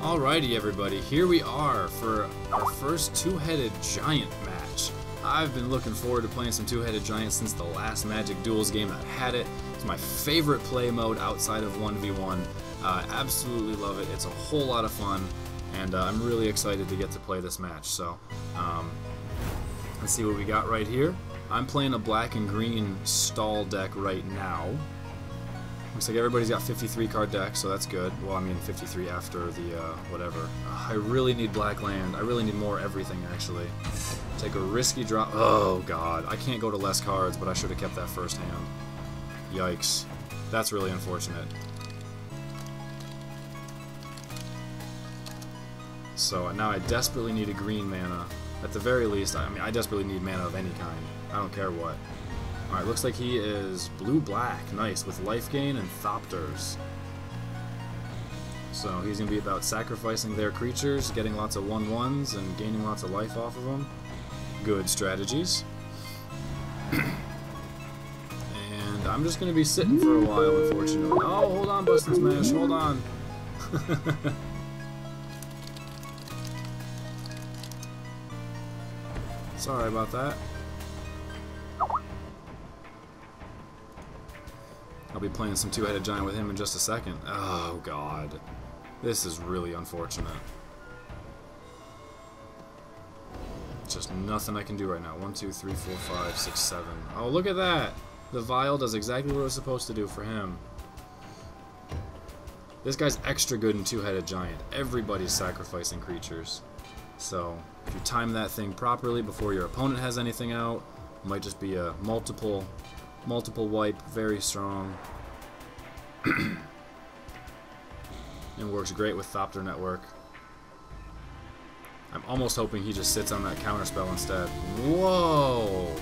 Alrighty everybody, here we are for our first two-headed giant match. I've been looking forward to playing some two-headed giants since the last Magic Duels game that had it. It's my favorite play mode outside of 1v1. Absolutely love it. It's a whole lot of fun, and I'm really excited to get to play this match. So, let's see what we got right here. I'm playing a black and green stall deck right now. Looks like everybody's got 53 card deck, so that's good. Well, I mean 53 after the whatever. I really need black land. I really need more everything, actually. Take a risky drop. Oh god, I can't go to less cards, but I should have kept that first hand. Yikes. That's really unfortunate. So now I desperately need a green mana. At the very least, I mean, I desperately need mana of any kind. I don't care what. Alright, looks like he is blue-black. Nice, with life gain and Thopters. So he's going to be about sacrificing their creatures, getting lots of 1/1s, and gaining lots of life off of them. Good strategies. And I'm just going to be sitting for a while, unfortunately. Oh, hold on, Bustin' Smash, hold on. Sorry about that. I'll be playing some two-headed giant with him in just a second. Oh god. This is really unfortunate. Just nothing I can do right now. 1, 2, 3, 4, 5, 6, 7. Oh, look at that! The vial does exactly what it was supposed to do for him. This guy's extra good in two-headed giant. Everybody's sacrificing creatures. So, if you time that thing properly before your opponent has anything out, it might just be a multiple wipe, very strong. It works great with Thopter Network. I'm almost hoping he just sits on that counterspell instead. Whoa!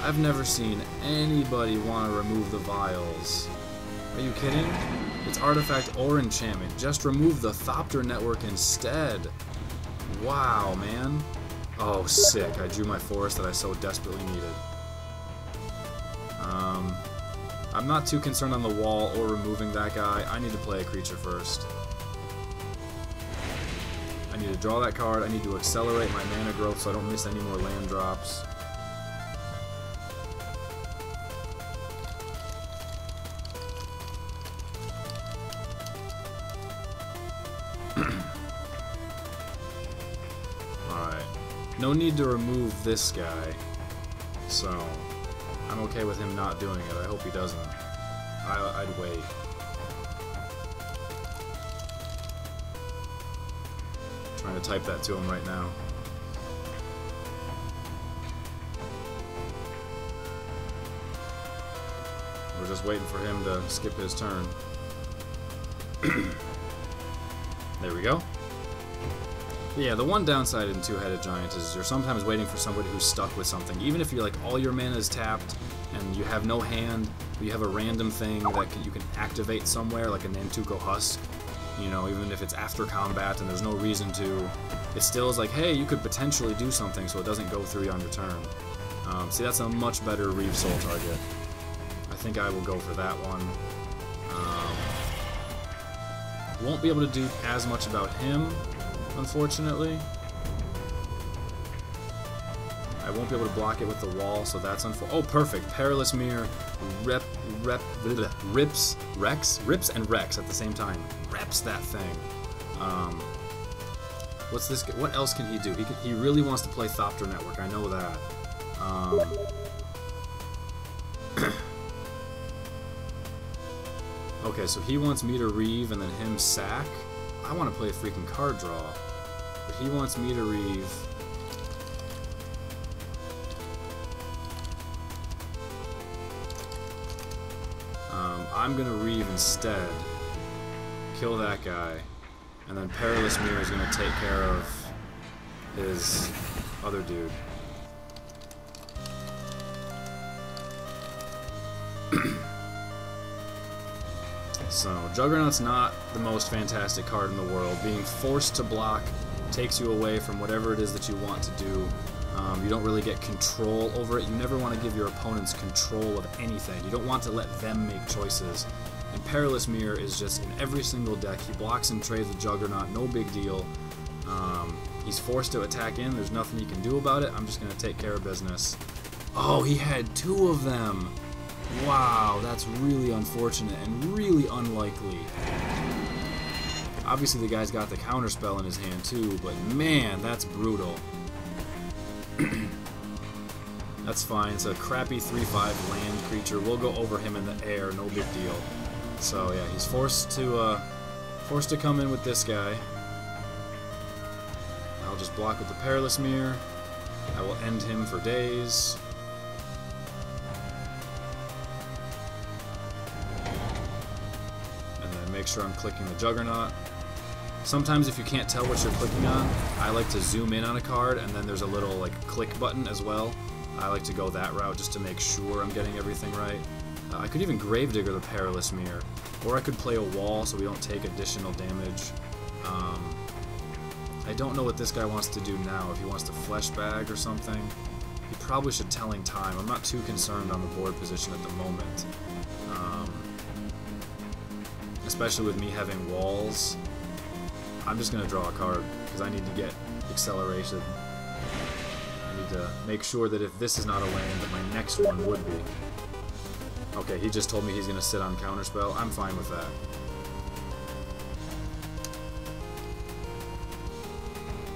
I've never seen anybody want to remove the vials. Are you kidding? It's artifact or enchantment. Just remove the Thopter Network instead. Wow, man. Oh, sick. I drew my forest that I so desperately needed. I'm not too concerned on the wall or removing that guy. I need to play a creature first. I need to draw that card. I need to accelerate my mana growth so I don't miss any more land drops. Alright. No need to remove this guy. So I'm okay with him not doing it. I hope he doesn't. I'd wait. I'm trying to type that to him right now. We're just waiting for him to skip his turn. There we go. Yeah, the one downside in two-headed giants is you're sometimes waiting for somebody who's stuck with something. Even if you're like all your mana is tapped and you have no hand, but you have a random thing that you can activate somewhere, like a Nantuko Husk. You know, even if it's after combat and there's no reason to, it still is like, hey, you could potentially do something so it doesn't go through you on your turn. See, that's a much better Reave Soul target. I think I will go for that one. Won't be able to do as much about him, unfortunately. I won't be able to block it with the wall, so that's unfortunate. Oh, perfect. Perilous Mirror rips and Rex at the same time. Reps that thing. What's this? What else can he do? He really wants to play Thopter Network. I know that. Okay, so he wants me to Reave and then him sack. I want to play a freaking card draw. But he wants me to Reave. I'm going to Reave instead. Kill that guy. And then Perilous Mirror is going to take care of his other dude. So, Juggernaut's not the most fantastic card in the world. Being forced to block takes you away from whatever it is that you want to do. You don't really get control over it. You never want to give your opponents control of anything. You don't want to let them make choices And Perilous Mirror is just in every single deck. He blocks and trades with Juggernaut, no big deal. He's forced to attack in, there's nothing he can do about it. I'm just going to take care of business. Oh, he had 2 of them! Wow, that's really unfortunate and really unlikely. Obviously the guy's got the counterspell in his hand too, but man, that's brutal. That's fine, it's a crappy 3/5 land creature. We'll go over him in the air, no big deal. So yeah, he's forced to come in with this guy. I'll just block with the Perilous Mirror. I will end him for days. And then make sure I'm clicking the Juggernaut. Sometimes if you can't tell what you're clicking on, I like to zoom in on a card, and then there's a little like click button as well. I like to go that route just to make sure I'm getting everything right. I could even Gravedigger the Perilous Mirror, or I could play a wall so we don't take additional damage. I don't know what this guy wants to do now, if he wants to FLESHBAG or something. He probably should Telling Time. I'm not too concerned on the board position at the moment. Especially with me having walls. I'm just going to draw a card, because I need to get acceleration. I need to make sure that if this is not a land, that my next one would be. Okay, he just told me he's going to sit on Counterspell. I'm fine with that.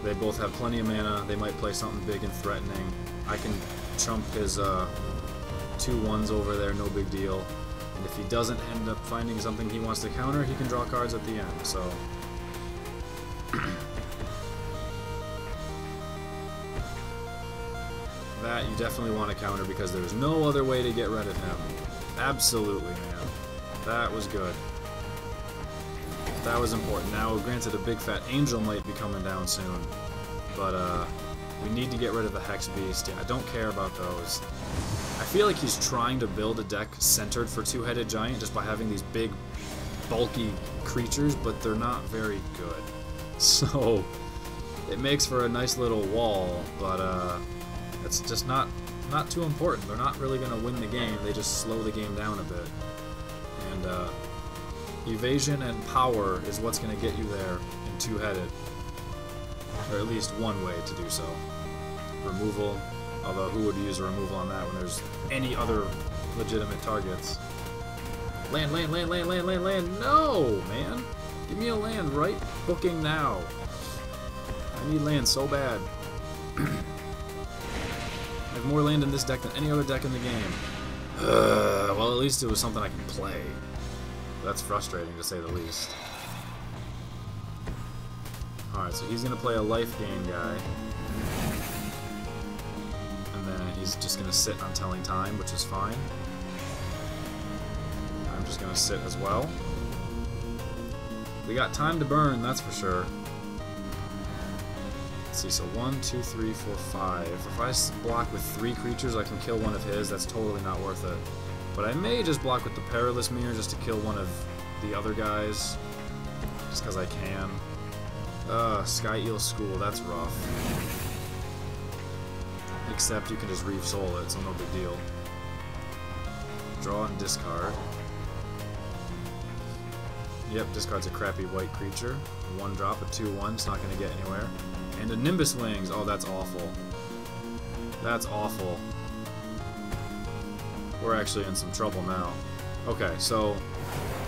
They both have plenty of mana. They might play something big and threatening. I can chump his 2/1s over there, no big deal. And if he doesn't end up finding something he wants to counter, he can draw cards at the end. So that you definitely want to counter, because there's no other way to get rid of him. Absolutely, man. That was good. That was important. Now, granted, a big fat angel might be coming down soon, but we need to get rid of the Hex Beast. Yeah, I don't care about those. I feel like he's trying to build a deck centered for Two-Headed Giant just by having these big, bulky creatures, but they're not very good. So it makes for a nice little wall, but it's just not too important. They're not really going to win the game. They just slow the game down a bit. And evasion and power is what's going to get you there in Two-Headed. Or at least one way to do so. Removal, although who would use a removal on that when there's any other legitimate targets? Land, land, land, land, land, land, land! No, man! Give me a land right booking now. I need land so bad. I have more land in this deck than any other deck in the game. Well, at least it was something I can play. That's frustrating, to say the least. Alright, so he's going to play a life gain guy. And then he's just going to sit on Telling Time, which is fine. I'm just going to sit as well. We got time to burn, that's for sure. Let's see, so 1, 2, 3, 4, 5. If I block with 3 creatures, I can kill one of his. That's totally not worth it. But I may just block with the Perilous Mirror just to kill one of the other guys. Just because I can. SKY-EEL School, that's rough. Except you can just REAVE Soul it, so no big deal. Draw and discard. Yep, discard's a crappy white creature. 1 drop, a 2/1, it's not going to get anywhere. And a Nimbus Wings, oh that's awful. That's awful. We're actually in some trouble now. Okay, so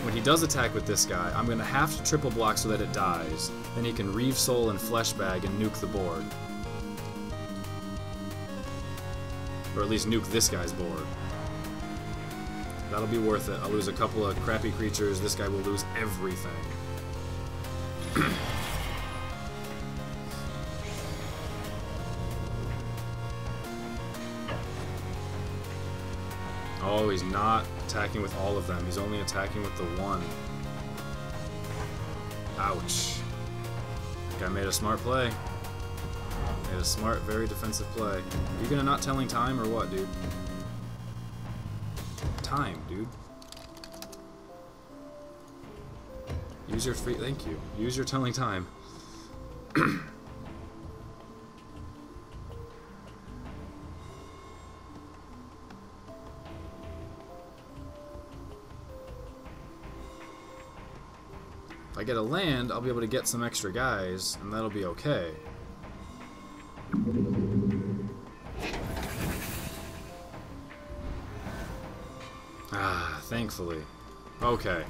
when he does attack with this guy, I'm going to have to triple block so that it dies. Then he can REAVE Soul and FLESHBAG and nuke the board. Or at least nuke this guy's board. That'll be worth it. I'll lose a couple of crappy creatures. This guy will lose everything. Oh, he's not attacking with all of them. He's only attacking with the 1. Ouch. Guy made a smart play. Made a smart, very defensive play. Are you gonna not Telling Time or what, dude? Time, dude. Use your free... Thank you. Use your Telling Time. I get a land, I'll be able to get some extra guys, and that'll be okay. Ah, thankfully. Okay.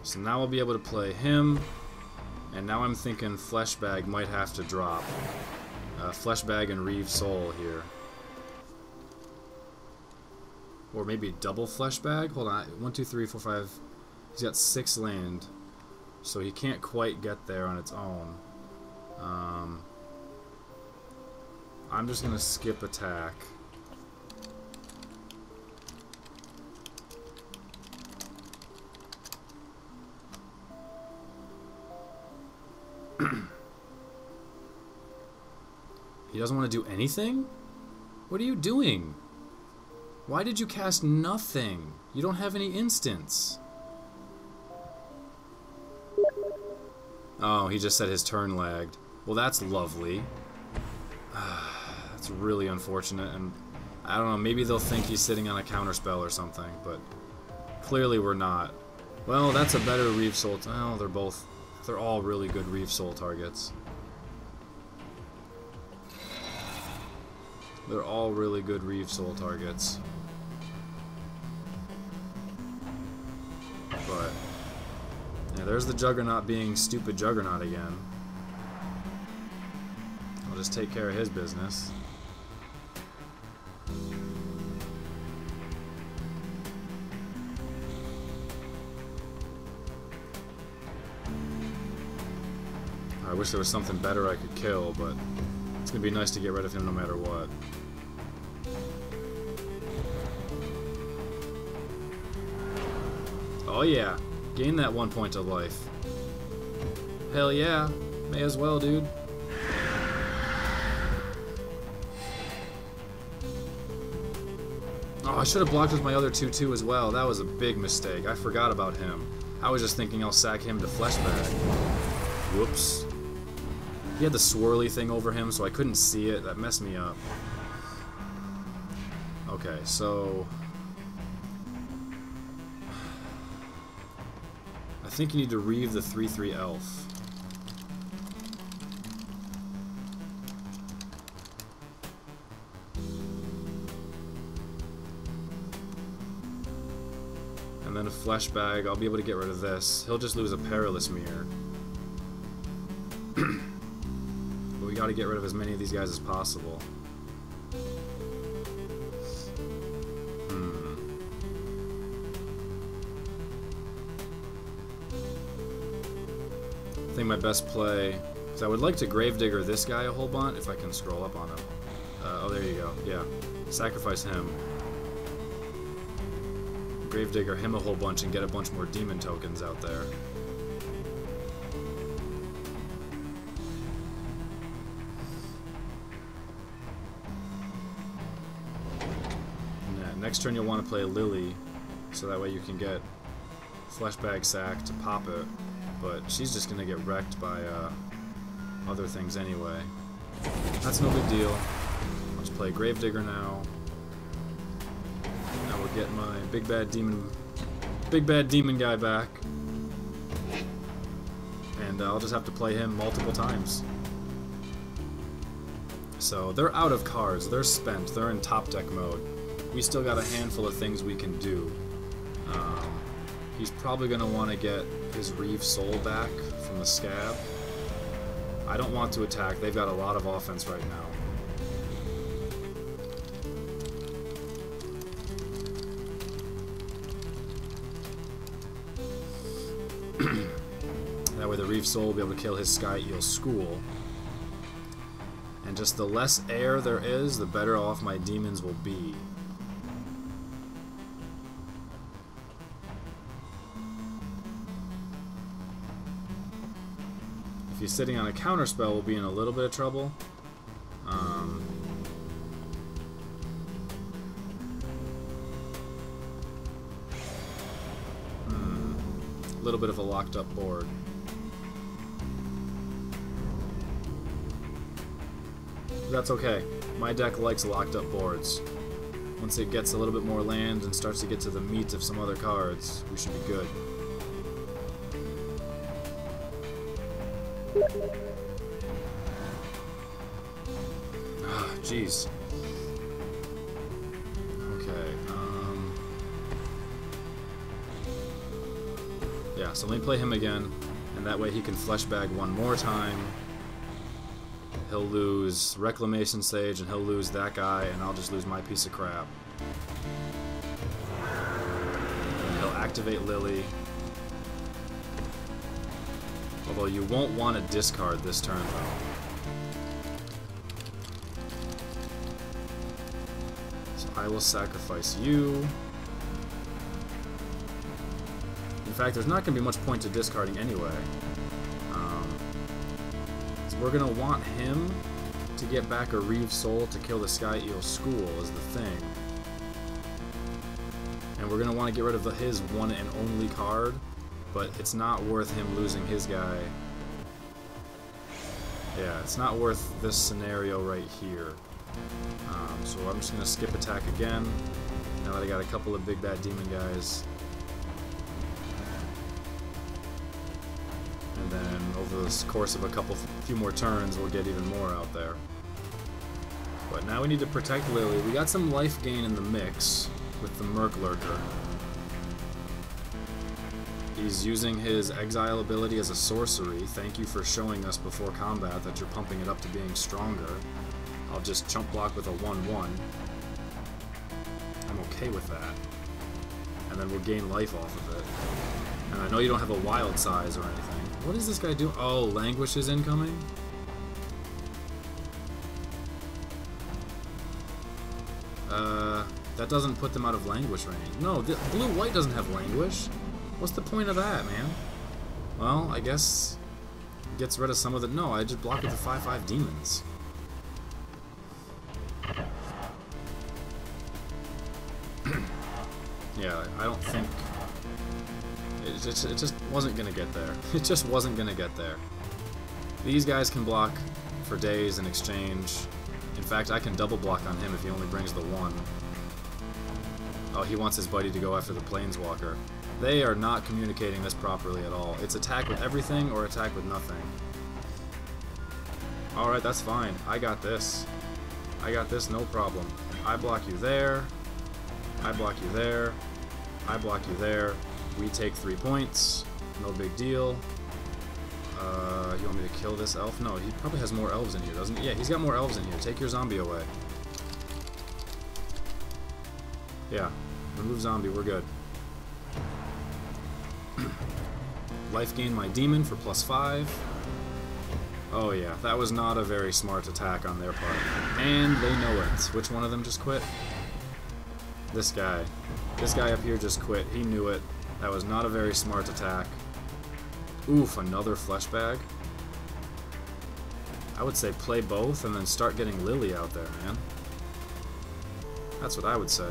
So now I'll be able to play him, and now I'm thinking FLESHBAG might have to drop. FLESHBAG and REAVE Soul here. Or maybe double FLESHBAG? Hold on, 1, 2, 3, 4, 5. He's got 6 land, so he can't quite get there on its own. I'm just gonna skip attack. He doesn't want to do anything? What are you doing? Why did you cast nothing? You don't have any instants. Oh, he just said his turn lagged. Well, that's lovely. That's really unfortunate, and I don't know, maybe they'll think he's sitting on a counterspell or something, but clearly we're not. Well, that's a better REAVE Soul. Oh, they're all really good REAVE Soul targets. They're all really good REAVE Soul targets. But yeah, there's the Juggernaut being stupid Juggernaut again. I'll just take care of his business. I wish there was something better I could kill, but it's gonna be nice to get rid of him no matter what. Oh yeah, gain that 1 point of life. Hell yeah, may as well, dude. Oh, I should have blocked with my other 2/2 as well. That was a big mistake. I forgot about him. I was just thinking I'll sack him to FLESHBAG. Whoops. He had the swirly thing over him, so I couldn't see it. That messed me up. Okay, so I think you need to REAVE the 3/3 elf. And then a FLESHBAG. I'll be able to get rid of this. He'll just lose a Perilous Mirror. But we gotta get rid of as many of these guys as possible. I think my best play, because I would like to Gravedigger this guy a whole bunch if I can scroll up on him. Oh, there you go. Yeah, sacrifice him. Gravedigger him a whole bunch and get a bunch more demon tokens out there. Yeah, next turn you'll want to play Lily, so that way you can get FLESHBAG sack to pop it. But she's just gonna get wrecked by other things anyway. That's no big deal. I'll just play Gravedigger now. Now we'll get my big bad demon guy back. And I'll just have to play him multiple times. So they're out of cards, they're spent, they're in top deck mode. We still got a handful of things we can do. He's probably going to want to get his REAVE Soul back from the Scab. I don't want to attack. They've got a lot of offense right now. That way the REAVE Soul will be able to kill his SKY-EEL School. And just the less air there is, the better off my demons will be. If he's sitting on a counterspell, we'll be in a little bit of trouble. A little bit of a locked up board. That's okay. My deck likes locked up boards. Once it gets a little bit more land and starts to get to the meat of some other cards, we should be good. Ah, jeez. Okay, yeah, so let me play him again, and that way he can fleshbag one more time. He'll lose Reclamation Sage, and he'll lose that guy, and I'll just lose my piece of crap. And he'll activate Lily. Although you won't want to discard this turn, though. So I will sacrifice you. In fact, there's not going to be much point to discarding anyway. So we're going to want him to get back a REAVE Soul to kill the SKY-EEL School is the thing. And we're going to want to get rid of his one and only card, but it's not worth him losing his guy. Yeah, it's not worth this scenario right here. So I'm just going to skip attack again, now that I got a couple of big bad demon guys. And then over the course of a few more turns, we'll get even more out there. But now we need to protect Lily. We got some life gain in the mix with the Merc Lurker. He's using his exile ability as a sorcery. Thank you for showing us before combat that you're pumping it up to being stronger. I'll just chump block with a 1/1. I'm okay with that. And then we'll gain life off of it. And I know you don't have a wild size or anything. What is this guy doing? Oh, Languish is incoming? That doesn't put them out of Languish range. No, blue-white doesn't have Languish. What's the point of that, man? Well, I guess it gets rid of some of the... No, I just blocked with the 5/5 demons. Yeah, I don't think... It just wasn't going to get there. It just wasn't going to get there. These guys can block for days in exchange. In fact, I can double block on him if he only brings the 1. Oh, he wants his buddy to go after the Planeswalker. They are not communicating this properly at all. It's attack with everything or attack with nothing. Alright, that's fine. I got this. I got this, no problem. I block you there. I block you there. I block you there. We take 3 points. No big deal. You want me to kill this elf? No, he probably has more elves in here, doesn't he? Yeah, he's got more elves in here. Take your zombie away. Yeah, remove zombie, we're good. Life gain my demon for +5. Oh yeah, that was not a very smart attack on their part. And they know it. Which one of them just quit? This guy. This guy up here just quit. He knew it. That was not a very smart attack. Oof, another fleshbag. I would say play both and then start getting Lily out there, man. That's what I would say.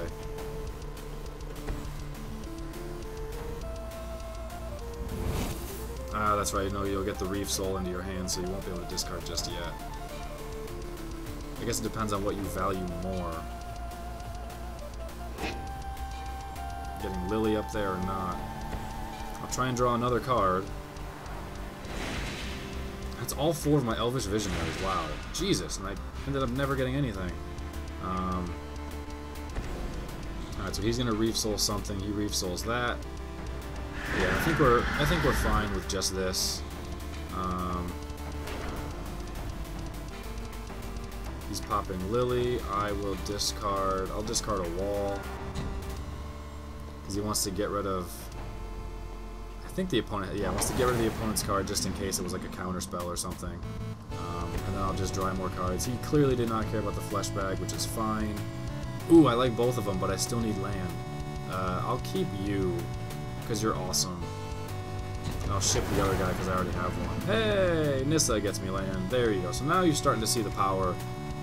Ah, that's right. No, you'll get the REAVE Soul into your hand, so you won't be able to discard just yet. I guess it depends on what you value more. Getting Lily up there or not. I'll try and draw another card. That's all 4 of my Elvish Visionaries. Wow. Jesus, and I ended up never getting anything. Alright, so he's gonna REAVE Soul something. He REAVE Souls that. Yeah, I think we're fine with just this. He's popping Lily. I'll discard a wall. Because he wants to get rid of... I think the opponent... Yeah, wants to get rid of the opponent's card just in case it was like a counter spell or something. And then I'll just draw more cards. He clearly did not care about the fleshbag, which is fine. Ooh, I like both of them, but I still need land. I'll keep you, because you're awesome. And I'll ship the other guy because I already have one. Hey! Nissa gets me land. There you go. So now you're starting to see the power.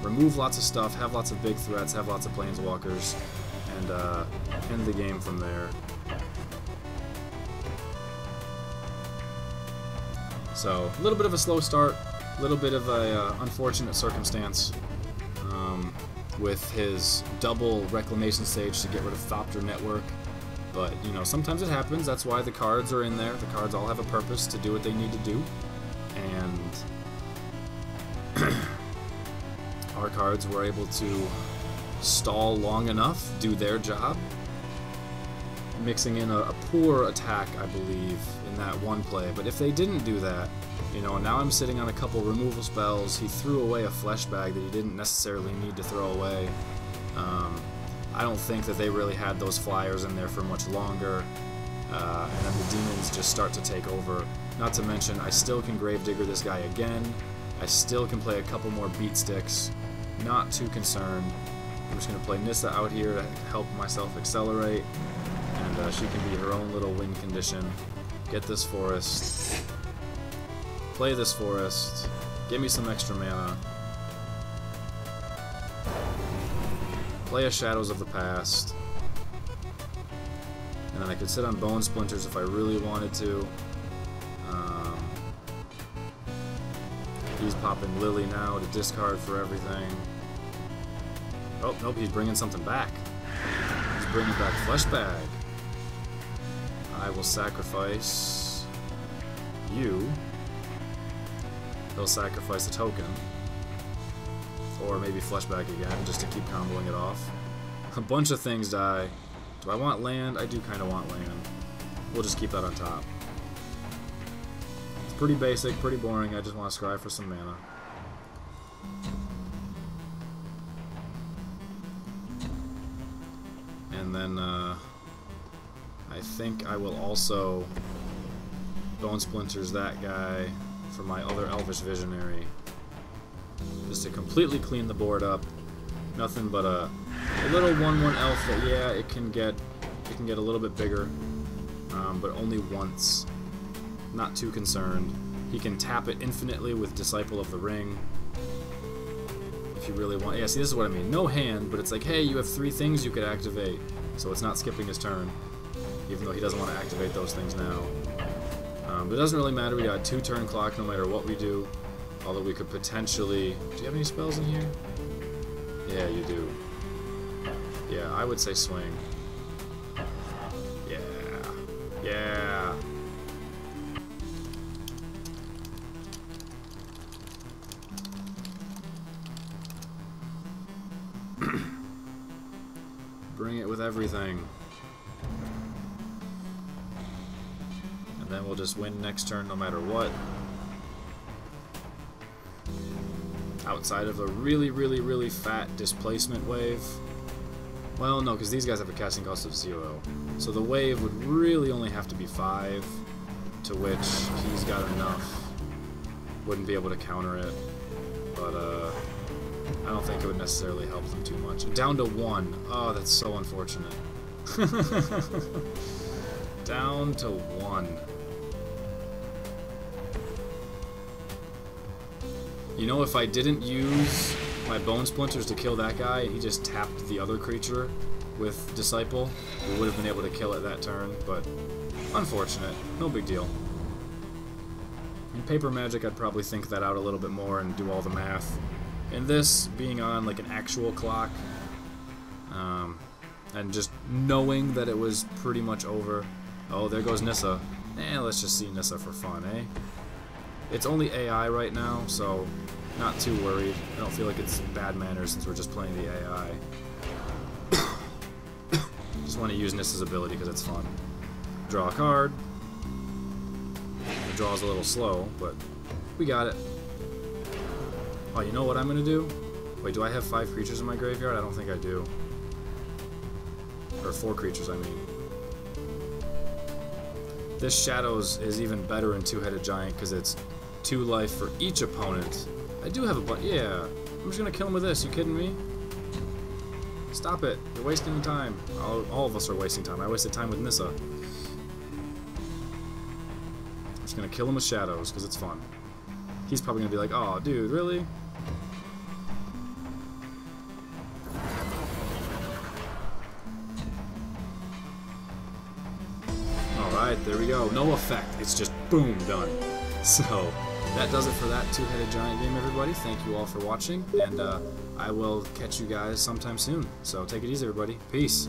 Remove lots of stuff, have lots of big threats, have lots of Planeswalkers, and end the game from there. So, a little bit of a slow start, a little bit of a unfortunate circumstance with his double Reclamation Stage to get rid of Thopter Network. But, you know, sometimes it happens. That's why the cards are in there. The cards all have a purpose to do what they need to do. And and our cards were able to stall long enough, do their job, mixing in a poor attack, I believe, in that one play. But if they didn't do that, you know, now I'm sitting on a couple removal spells. He threw away a FLESHBAG that he didn't necessarily need to throw away. I don't think that they really had those flyers in there for much longer. And then the demons just start to take over. Not to mention, I still can Gravedigger this guy again. I still can play a couple more beat sticks. Not too concerned. I'm just going to play Nissa out here to help myself accelerate. And she can be her own little win condition. Get this forest. Play this forest. Give me some extra mana. Play a Shadows of the Past. And then I could sit on Bone Splinters if I really wanted to. He's popping Lily now to discard for everything. Oh, nope, he's bringing something back. He's bringing back FLESHBAG. I will sacrifice you. He'll sacrifice a token. Or maybe FLESHBAG again, just to keep comboing it off. A bunch of things die. Do I want land? I do kind of want land. We'll just keep that on top. It's pretty basic, pretty boring. I just want to scry for some mana. And then, I think I will also Bone Splinters that guy for my other Elvish Visionary. Just to completely clean the board up. Nothing but a little 1/1 elf that, yeah, it can get a little bit bigger, but only once. Not too concerned. He can tap it infinitely with Disciple of the Ring. If you really want. Yeah, see, this is what I mean. No hand, but it's like, hey, you have 3 things you could activate, so it's not skipping his turn, even though he doesn't want to activate those things now. But it doesn't really matter. We got 2 turn clock no matter what we do. Although we could potentially. Do you have any spells in here? Yeah, you do. Yeah, I would say swing. Yeah. Yeah. Bring it with everything. And then we'll just win next turn no matter what. Outside of a really, really, really fat displacement wave. Well, no, because these guys have a casting cost of 0. So the wave would really only have to be 5, to which he's got enough. Wouldn't be able to counter it. But, I don't think it would necessarily help them too much. Down to 1. Oh, that's so unfortunate. Down to 1. You know, if I didn't use my Bone Splinters to kill that guy, and he just tapped the other creature with Disciple, we would have been able to kill it that turn, but unfortunate. No big deal. In Paper Magic, I'd probably think that out a little bit more and do all the math. In this, being on like an actual clock, and just knowing that it was pretty much over. Oh, there goes Nissa. Let's just see Nissa for fun, eh? It's only AI right now, so not too worried. I don't feel like it's bad manners since we're just playing the AI. Just want to use Nissa's ability because it's fun. Draw a card. The draw's a little slow, but we got it. Oh, you know what I'm going to do? Wait, do I have 5 creatures in my graveyard? I don't think I do. Or 4 creatures, I mean. This Shadows is even better in Two-Headed Giant because it's 2 life for each opponent. I do have a bunch. Yeah. I'm just going to kill him with this. You kidding me? Stop it. You're wasting time. All of us are wasting time. I wasted time with Nissa. I'm just going to kill him with Shadows because it's fun. He's probably going to be like, oh, dude, really? Alright, there we go. No effect. It's just boom, done. So, that does it for that Two-Headed Giant game, everybody. Thank you all for watching, and I will catch you guys sometime soon. So, take it easy, everybody. Peace.